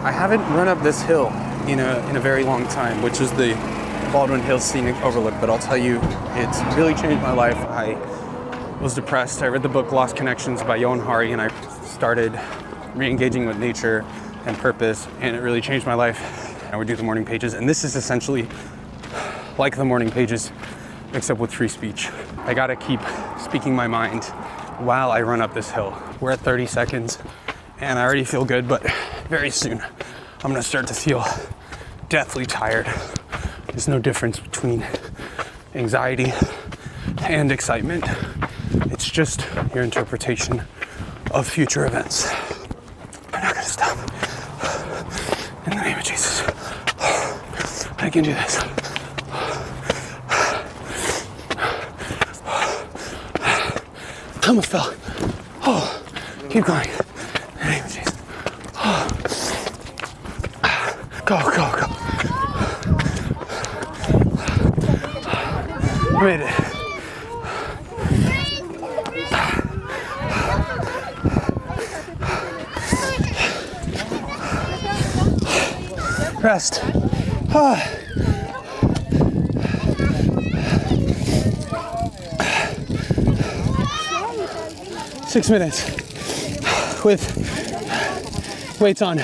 I haven't run up this hill in a very long time, which is the Baldwin Hills Scenic Overlook, but I'll tell you, it's really changed my life. I was depressed. I read the book Lost Connections by Johan Hari, and I started re-engaging with nature and purpose, and it really changed my life. I would do the morning pages, and this is essentially like the morning pages, except with free speech. I gotta keep speaking my mind while I run up this hill. We're at 30 seconds, and I already feel good, but very soon I'm gonna start to feel deathly tired. There's no difference between anxiety and excitement. It's just your interpretation of future events. I'm not gonna stop. In the name of Jesus, I can do this. I almost fell. Oh, keep going. In the name of Jesus. Oh. Go, go, go. I made it. Rest. 6 minutes with weights on.